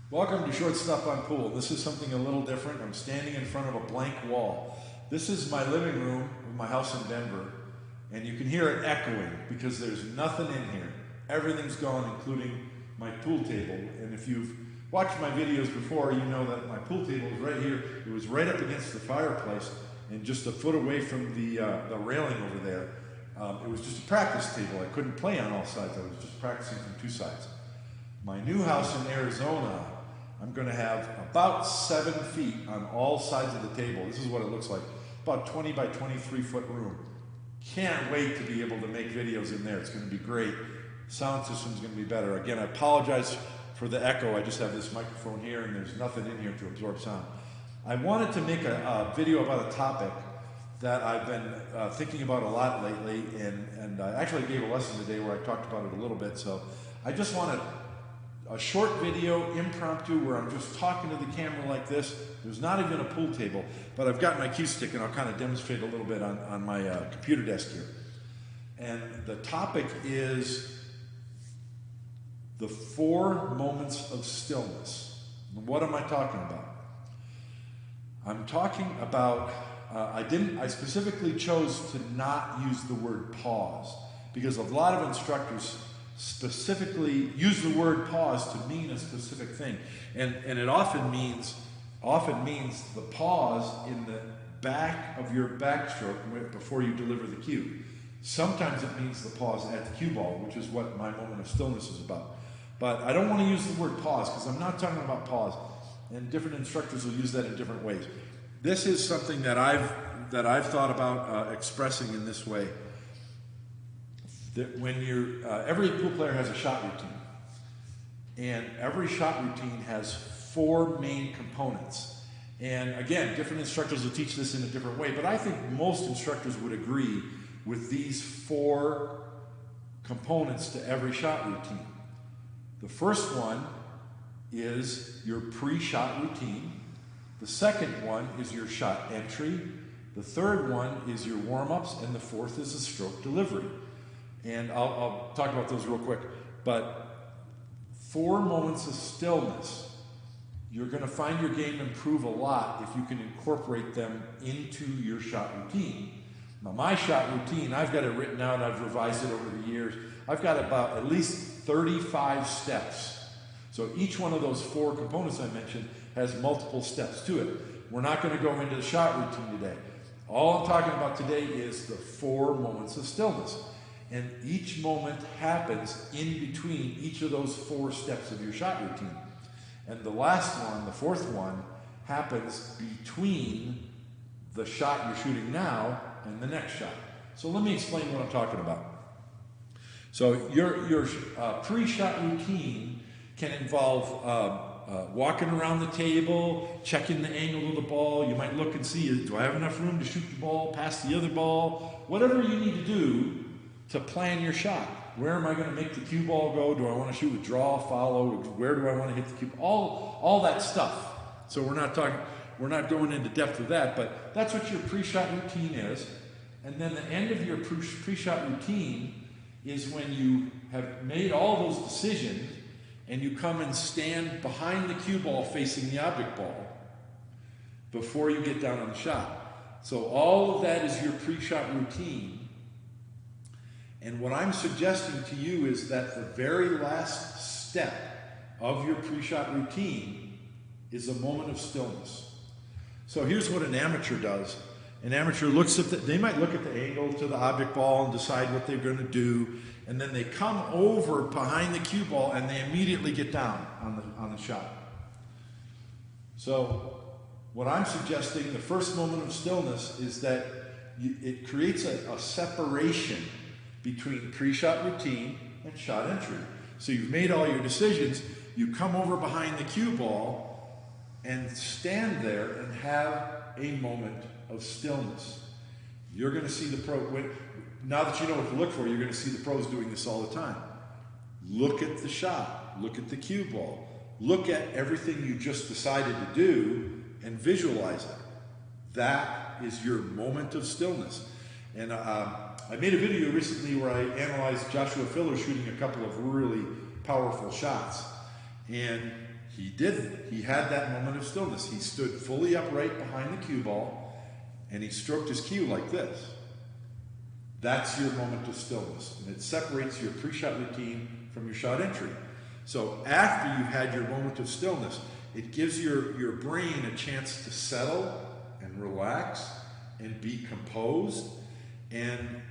Welcome to Short Stuff on Pool. This is something a little different. I'm standing in front of a blank wall. This is my living room of my house in Denver, and you can hear it echoing because there's nothing in here. Everything's gone, including my pool table. And if you've watched my videos before, you know that my pool table is right here. It was right up against the fireplace and just a foot away from the railing over there. It was just a practice table. I couldn't play on all sides. I was just practicing from two sides. My new house in Arizona, I'm going to have about 7 feet on all sides of the table. This is what it looks like. About 20 by 23 foot room. Can't wait to be able to make videos in there. It's going to be great. Sound system's going to be better. Again, I apologize for the echo. I just have this microphone here and there's nothing in here to absorb sound. I wanted to make a video about a topic that I've been thinking about a lot lately, and I actually gave a lesson today where I talked about it a little bit. So I just wanted a short video, impromptu, where I'm just talking to the camera like this. There's not even a pool table, but I've got my cue stick and I'll kind of demonstrate a little bit on my computer desk here. And the topic is the 4 moments of stillness. And what am I talking about? I'm talking about, I specifically chose to not use the word pause because a lot of instructors specifically use the word pause to mean a specific thing, and it often means the pause in the back of your backstroke before you deliver the cue. Sometimes it means the pause at the cue ball, which is what my moment of stillness is about. But I don't want to use the word pause because I'm not talking about pause, and different instructors will use that in different ways. This is something that I've thought about expressing in this way. That when every pool player has a shot routine, and every shot routine has 4 main components. And again, different instructors will teach this in a different way, but I think most instructors would agree with these 4 components to every shot routine. The first one is your pre-shot routine. The second one is your shot entry. The third one is your warm-ups, and the fourth is the stroke delivery. And I'll talk about those real quick. But 4 moments of stillness, you're going to find your game improve a lot if you can incorporate them into your shot routine. Now, my shot routine, I've got it written out, I've revised it over the years. I've got about at least 35 steps. So each one of those 4 components I mentioned has multiple steps to it. We're not going to go into the shot routine today. All I'm talking about today is the 4 moments of stillness. And each moment happens in between each of those 4 steps of your shot routine. And the last one, the 4th one, happens between the shot you're shooting now and the next shot. So let me explain what I'm talking about. So your pre-shot routine can involve walking around the table, checking the angle of the ball. You might look and see, do I have enough room to shoot the ball past the other ball? Whatever you need to do to plan your shot. Where am I going to make the cue ball go? Do I want to shoot with draw, follow? Where do I want to hit the cue? All that stuff. So we're not going into depth with that, but that's what your pre-shot routine is. And then the end of your pre-shot routine is when you have made all those decisions and you come and stand behind the cue ball facing the object ball before you get down on the shot. So all of that is your pre-shot routine. And what I'm suggesting to you is that the very last step of your pre-shot routine is a moment of stillness. So here's what an amateur does. An amateur looks at they might look at the angle to the object ball and decide what they're going to do, and then they come over behind the cue ball and they immediately get down on the shot. So what I'm suggesting, the first moment of stillness, is that it creates a separation between pre-shot routine and shot entry. So you've made all your decisions, you come over behind the cue ball and stand there and have a moment of stillness. You're going to see the pro, now that you know what to look for, you're going to see the pros doing this all the time. Look at the shot, look at the cue ball, look at everything you just decided to do and visualize it. That is your moment of stillness. And I made a video recently where I analyzed Joshua Filler shooting a couple of really powerful shots. And he didn't. He had that moment of stillness. He stood fully upright behind the cue ball, and he stroked his cue like this. That's your moment of stillness, and it separates your pre-shot routine from your shot entry. So after you've had your moment of stillness, it gives your brain a chance to settle and relax and be composed and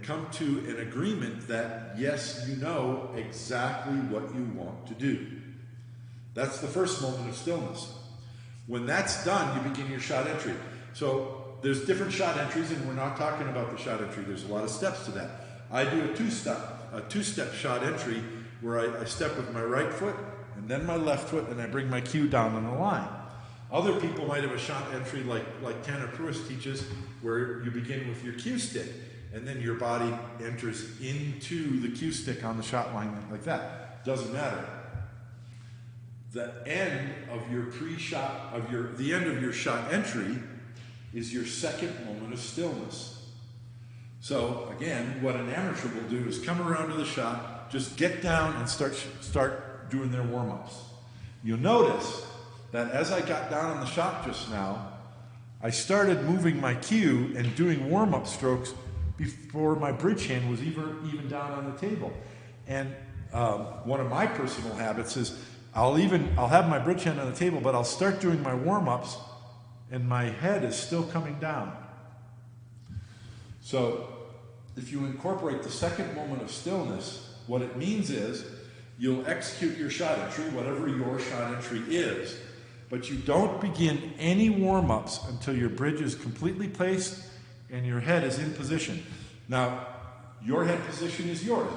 come to an agreement that, yes, you know exactly what you want to do. That's the first moment of stillness. When that's done, you begin your shot entry. So there's different shot entries, and we're not talking about the shot entry. There's a lot of steps to that. I do a two-step shot entry where I step with my right foot and then my left foot, and I bring my cue down on the line. Other people might have a shot entry like Tanner Pruitt teaches, where you begin with your cue stick, and then your body enters into the cue stick on the shot line like that. Doesn't matter. The end of your pre-shot, the end of your shot entry is your second moment of stillness. So again, what an amateur will do is come around to the shot, just get down and start doing their warm-ups. You'll notice that as I got down on the shot just now, I started moving my cue and doing warm-up strokes before my bridge hand was even down on the table. And one of my personal habits is I'll have my bridge hand on the table, but I'll start doing my warm-ups and my head is still coming down. So if you incorporate the second moment of stillness, what it means is you'll execute your shot entry, whatever your shot entry is, but you don't begin any warm-ups until your bridge is completely placed and your head is in position. Now, your head position is yours.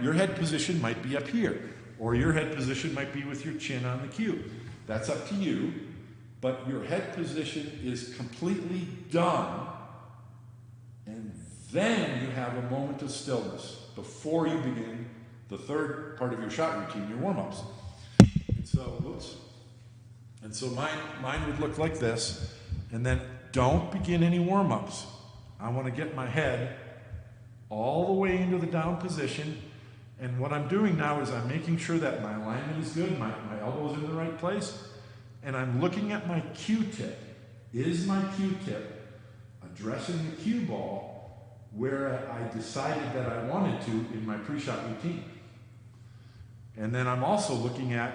Your head position might be up here, or your head position might be with your chin on the cue. That's up to you, but your head position is completely done, and then you have a moment of stillness before you begin the third part of your shot routine, your warm-ups. And so mine would look like this, and then don't begin any warm-ups. I want to get my head all the way into the down position, and what I'm doing now is I'm making sure that my alignment is good, my elbow's in the right place, and I'm looking at my cue tip. Is my cue tip addressing the cue ball where I decided that I wanted to in my pre-shot routine? And then I'm also looking at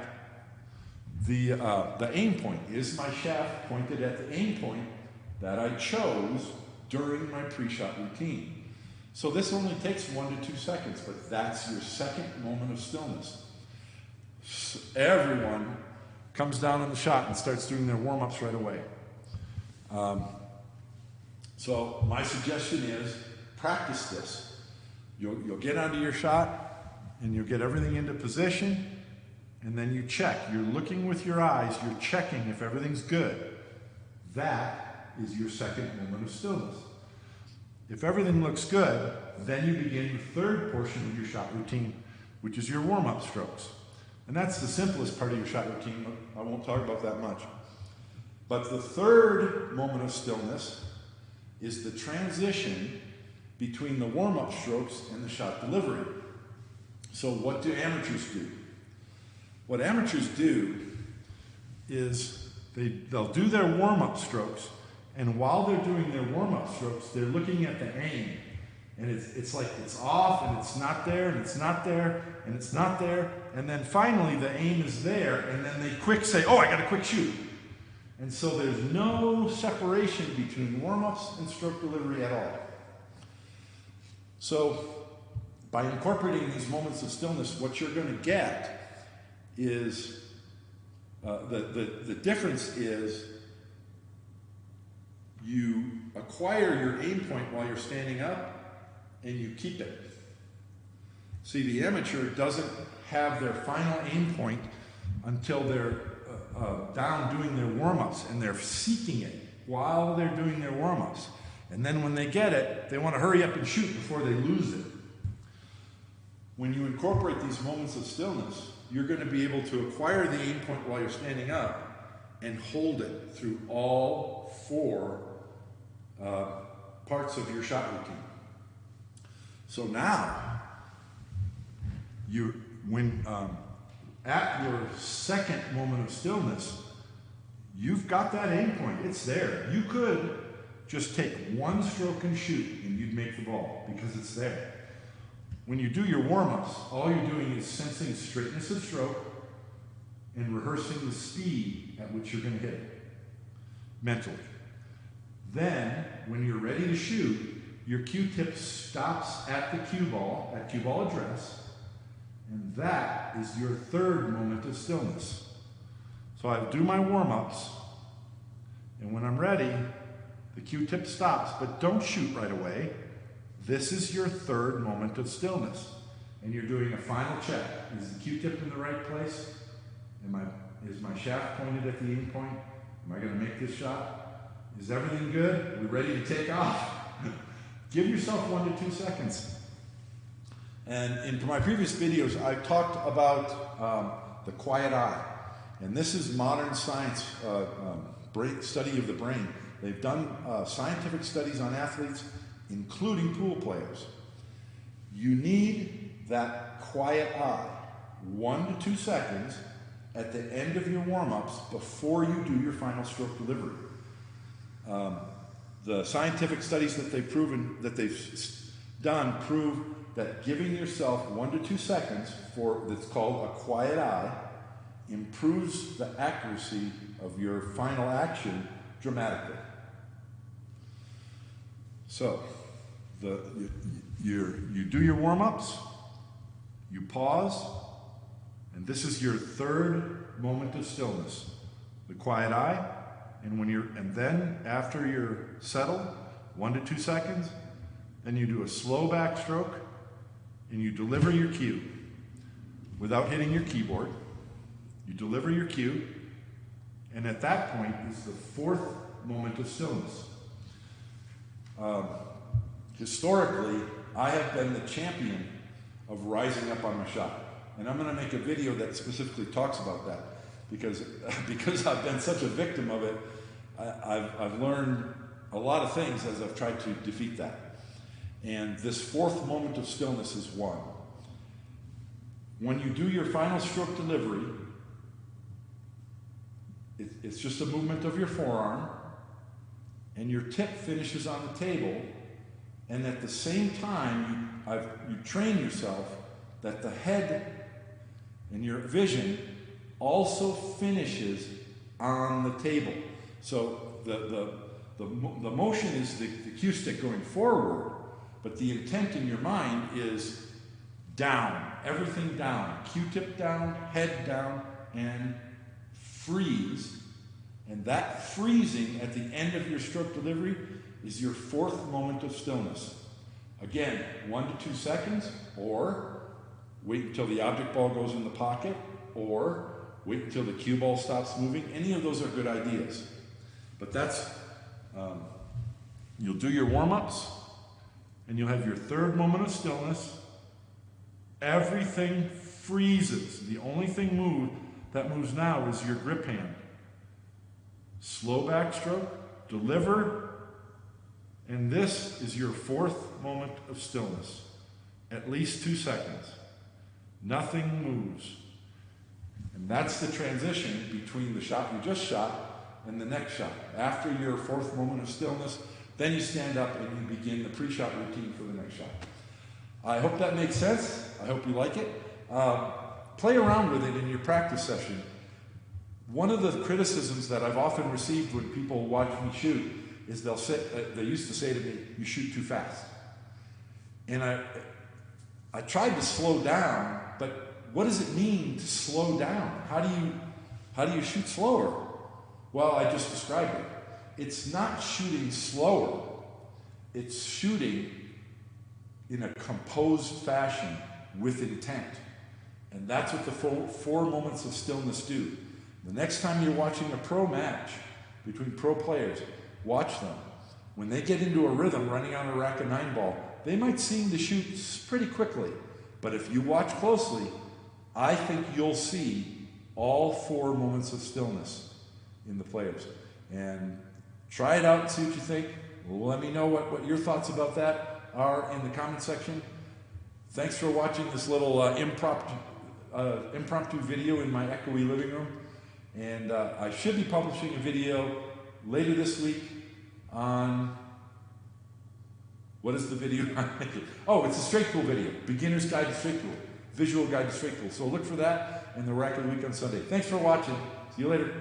the aim point. Is my shaft pointed at the aim point that I chose during my pre-shot routine? So this only takes 1 to 2 seconds, but that's your second moment of stillness. So everyone comes down on the shot and starts doing their warm-ups right away. So my suggestion is practice this. You'll get onto your shot and you'll get everything into position, and then you check. You're looking with your eyes, you're checking if everything's good. That is your second moment of stillness. If everything looks good, then you begin the third portion of your shot routine, which is your warm-up strokes. And that's the simplest part of your shot routine. I won't talk about that much. But the third moment of stillness is the transition between the warm-up strokes and the shot delivery. So what do amateurs do? What amateurs do is they'll do their warm-up strokes, and while they're doing their warm-up strokes, they're looking at the aim. And it's like it's off, and it's not there, and it's not there, and it's not there. And then finally the aim is there, and then they quick say, oh, I got a quick shoot. And so there's no separation between warm-ups and stroke delivery at all. So by incorporating these moments of stillness, what you're going to get is, the difference is you acquire your aim point while you're standing up, and you keep it. See, the amateur doesn't have their final aim point until they're down doing their warm-ups, and they're seeking it while they're doing their warm-ups. And then when they get it, they want to hurry up and shoot before they lose it. When you incorporate these moments of stillness, you're going to be able to acquire the aim point while you're standing up and hold it through all 4 parts of your shot routine. So now, at your second moment of stillness, you've got that aim point. It's there. You could just take one stroke and shoot, and you'd make the ball because it's there. When you do your warm-ups, all you're doing is sensing straightness of stroke and rehearsing the speed at which you're going to hit it mentally. Then, when you're ready to shoot, your cue tip stops at the cue ball, at cue ball address, and that is your third moment of stillness. So I do my warm-ups, and when I'm ready, the cue tip stops, but don't shoot right away. This is your third moment of stillness. And you're doing a final check. Is the cue tip in the right place? Is my shaft pointed at the aim point? Am I going to make this shot? Is everything good? Are we ready to take off? Give yourself 1 to 2 seconds. And in my previous videos, I've talked about the quiet eye. And this is modern science study of the brain. They've done scientific studies on athletes, including pool players. You need that quiet eye, 1 to 2 seconds, at the end of your warm-ups before you do your final stroke delivery. The scientific studies that they've done prove that giving yourself 1 to 2 seconds that's called a quiet eye improves the accuracy of your final action dramatically. So, you do your warm-ups, you pause, and this is your third moment of stillness, the quiet eye. And then after you're settled, 1 to 2 seconds, then you do a slow backstroke, and you deliver your cue without hitting your keyboard. You deliver your cue, and at that point is the fourth moment of stillness. Historically, I have been the champion of rising up on my shot. And I'm going to make a video that specifically talks about that because I've been such a victim of it. I've learned a lot of things as I've tried to defeat that. And this fourth moment of stillness is one. When you do your final stroke delivery, it's just a movement of your forearm, and your tip finishes on the table, and at the same time, you train yourself that the head and your vision also finishes on the table. So the motion is the cue stick going forward, but the intent in your mind is down, everything down, cue tip down, head down, and freeze. And that freezing at the end of your stroke delivery is your fourth moment of stillness. Again, 1 to 2 seconds, or wait until the object ball goes in the pocket, or wait until the cue ball stops moving. Any of those are good ideas. But that's, you'll do your warm-ups, and you'll have your third moment of stillness. Everything freezes. The only thing that moves now is your grip hand. Slow backstroke, deliver, and this is your fourth moment of stillness. At least 2 seconds. Nothing moves. And that's the transition between the shot you just shot and the next shot. After your fourth moment of stillness, then you stand up and you begin the pre-shot routine for the next shot. I hope that makes sense. I hope you like it. Play around with it in your practice session. One of the criticisms that I've often received when people watch me shoot is they used to say to me, "You shoot too fast." And I tried to slow down, but what does it mean to slow down? How do you shoot slower? Well, I just described it. It's not shooting slower. It's shooting in a composed fashion with intent. And that's what the four moments of stillness do. The next time you're watching a pro match between pro players, watch them. When they get into a rhythm running on a rack of 9 ball, they might seem to shoot pretty quickly. But if you watch closely, I think you'll see all 4 moments of stillness in the players. And try it out and see what you think. Let me know what your thoughts about that are in the comment section. Thanks for watching this little impromptu impromptu video in my echoey living room. And I should be publishing a video later this week on, what is the video I'm making? Oh, it's a straight tool video, Beginner's Guide to Straight Tool, Visual Guide to Straight Tool. So look for that and the Rack of the Week on Sunday. Thanks for watching. See you later.